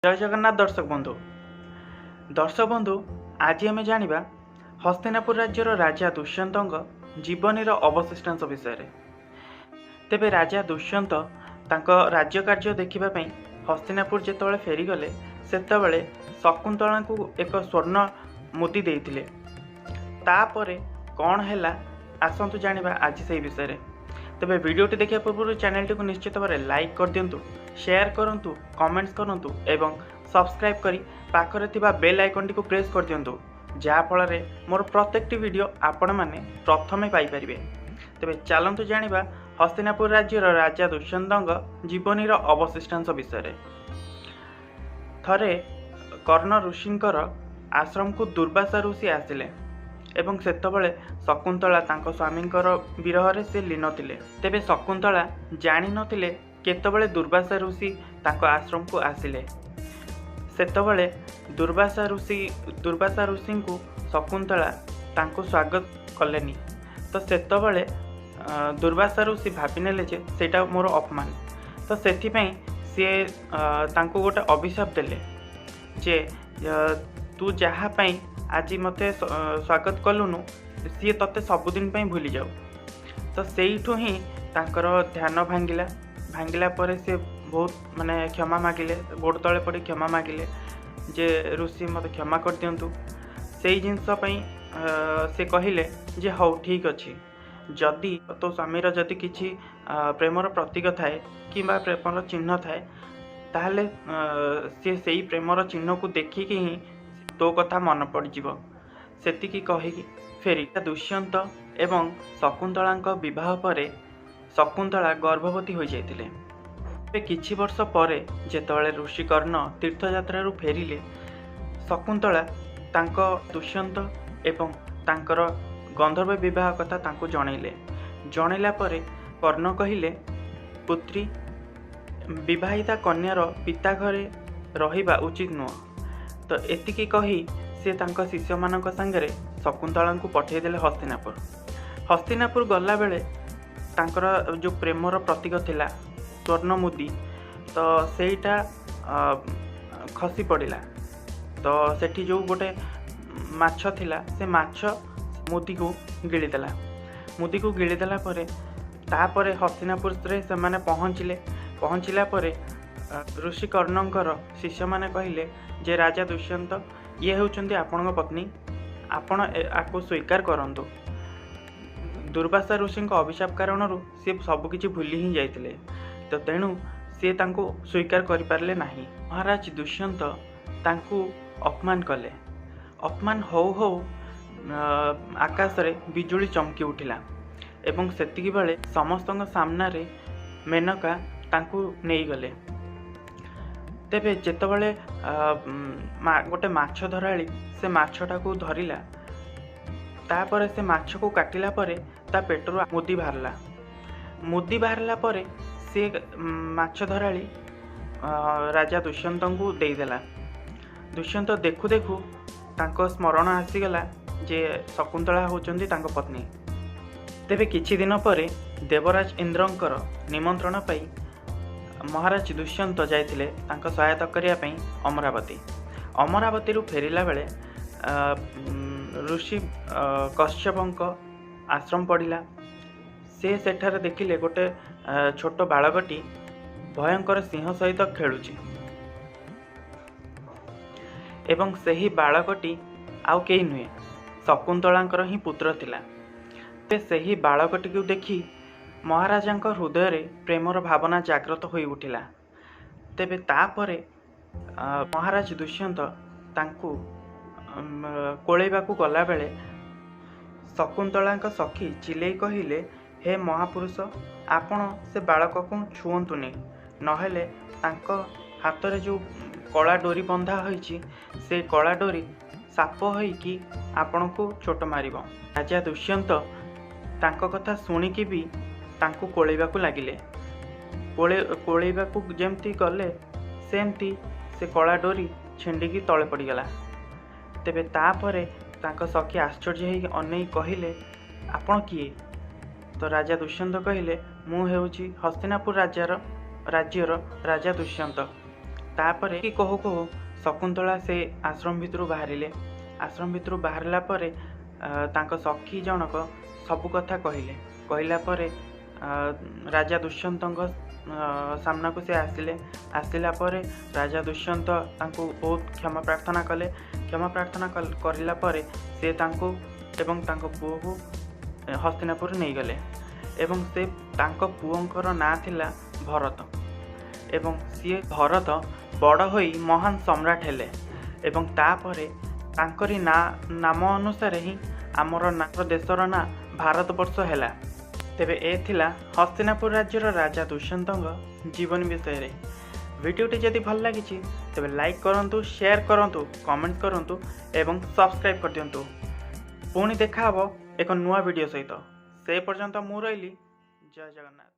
जय जगन्नाथ दर्शक बंधु आज आम जाना हस्तिनापुर राज्यर राजा दुष्यंत जीवनी अवशिष्टांश विषय। तेबे राजा दुष्यंत राज्य कार्य देखापी हस्तिनापुर जिते फेरीगले सेतबेले शकुंतला को एक स्वर्ण मुदी देते। तापर कौन है आसतु जाना आज से विषय। तेबे वीडियोटी देखा पूर्व चैनल को निश्चित भाव लाइक कर दिंतु, शेयर करंतु, कमेंट्स करंतु एवं सब्सक्राइब करी पाखरे थिबा बेल आइकन टी को प्रेस कर दिंतु, जहा फल मोर प्रत्येक वीडियो आपण माने प्रथमे पाई परिबे। तेबे चलंतु जानिबा हस्तिनापुर राज्यर राजा दुष्यंत जीवनी अवशिष्टांश विषय। थरे कर्ण ऋषिंकर आश्रम को दुर्वासा ऋषि आसिले एवं सेतबेले शकुंतला तांको स्वामींकर विरह से लीन थिले। तेबे शकुंतला जानि नथिले केतबेले दुर्वासा ऋषि तांको आश्रम को आसिले। सेतबेले दुर्वासा ऋषि को शकुंतला तांको स्वागत कलेनी। तो सेतबेले दुर्वासा ऋषि भाविनेले जे सेटा मोर अपमान। तो सेथिपई सी तांको गोटे अभिशाप देले जे तू जहा पई आज मते स्वागत कलुनु सी तते सबुदिन भूली जाऊ। तो सेठू ही तांकर ध्यान भांगिला पर से बहुत माने क्षमा मागिले, गोड़ तले पड़ी क्षमा मागिले जे ऋषि मत क्षमा कर दिंतु। से जिनस से कहले जे हौ ठीक अच्छी, जदि तो स्वामीर जदि किसी प्रेमर प्रतीक थाए कि प्रेमर चिन्ह थाए ताहले सी से प्रेमर चिन्ह को देखिकी ही तो कथा मन पड़जिव। सेतिकी कहिकी फेरी दुष्यंत एवं शकुंतला विवाह पर शकुंतला गर्भवती हो जाइतिले। किछि वर्ष पर जेतबेले ऋषि कर्ण तीर्थयात्रु फेरिले शकुंतला तांको दुष्यंत एवं तांकर गंधर्व विवाह कथा तांको जनैला पर कर्ण कहिले, पुत्री विवाहिता कन्यार पिता घरे रहिबा उचित नुह। तो एतिकी कही से तांको शिष्य मानक संगरे शकुंतला को पठेदेले हस्तिनापुर गला बेले तांकर जो प्रेमर प्रतीक थिला स्वर्ण मुदी, तो सेटा खसी पड़िला। तो सेठी जो गोटे माछ थिला से माछ मुदी को गिळीदेला परे तापरे हस्तिनापुर से माने पहुँचला परे ऋषि कर्णंकर शिष्य माने कहिले जे राजा दुष्यंत ये होउचंदी आपणक पत्नी, आपण आपको स्वीकार करंतु। दुर्वासा ऋषि अभिशाप कारण सी सबकि भूली ही जाइतिले, तो तेणु सी तांको स्वीकार करि पारले नाही। महाराज दुष्यंत तांको अपमान कले। अपमान हो आकाश रे बिजुली चमकी उठिला एवं सेतिकी बेले समस्तଙ୍କ सामना रे मेनका तांको नेई गले। तेबे जेतबेले गोटे माछ धराली से माछटा को धरिला, तापर से माछ को काटिला परे ता पेटरू मुदी बाहरला परे से माछ धराली राजा दुष्यंत को देदेला। दुष्यंत देखु देखु तांको स्मरण आसीगला जे शकुंतला होचंदी तांको पत्नी। तेबे किछि दिन परे देवराज इंद्रंकर निमंत्रण पाई महाराज दुष्यंत जाइतिले तांको सहायता करिया पई अमरावती रु फेरिला बेले ऋषि कश्यपंक आश्रम पड़िला। से सेठारे देखिले गोटे छोट बालकटी भयंकर सिंह सहित खेलुची एवं सही बालकटी आउ केही नुहे शकुंतलांकर ही पुत्र थिला। सही बालकटी को देखी महाराजांक हृदय रे प्रेमर भावना जागृत हो उठिला। तेबे तापरे महाराज दुष्यंत तांकु कोलेबा को गला बेले शकुंतलांक सखी चिलेई कहिले, हे महापुरुष आपण से बालक को छुअंतुनी, नहेले तांको हाथ रे जो कला डोरी बंधा होईची से कला डोरी साप होईकी आपण को चोट मारिबो। राजा दुष्यंत तांको कथा सुनिकी भी तांको कोलेबा लगिले। कोलेबा जेमती गले सेमती से कला डोरी छिंडिकी तले पड़गला। तेबे तापरे तांको सखी आश्चर्य होई अनै कहिले, आपण किए? तो राजा दुष्यंत कहिले, मु हेउची हस्तिनापुर राज्यर राजा दुष्यंत। तापर कि कहू कहू शकुंतला से आश्रम भितर बाहरिले। आश्रम भितर बाहरला परे तांको सखी जनक सबु कथा कहले। कहला परे राजा दुष्यंत सामना को से आसिले। आसिला परे राजा दुष्यंत तांको बहुत क्षमा प्रार्थना कले। क्षमा प्रार्थना करला परे से तांको एवं तांको पुओ को हस्तिनापुर नहीं गले। एवं से तांको पुओंकर ना थिला भरत। एवं सी भरत बड़ होई महान सम्राट हेले। एवं तापरे तांकरी नाम अनुसार ही आमर देशर ना भारतवर्ष हैला। तेबे ए थिला हस्तिनापुर राज्यर राजा दुष्यंत जीवन विषय। वीडियोटी जदि भल लगी तेबे लाइक करंतु, शेयर करंतु, कमेंट करंतु एवं सब्सक्राइब कर दियंतु। पुणी देखा हबो एक नुआ वीडियो सहित। से पर्यंत मु रहिली। जय जगन्नाथ।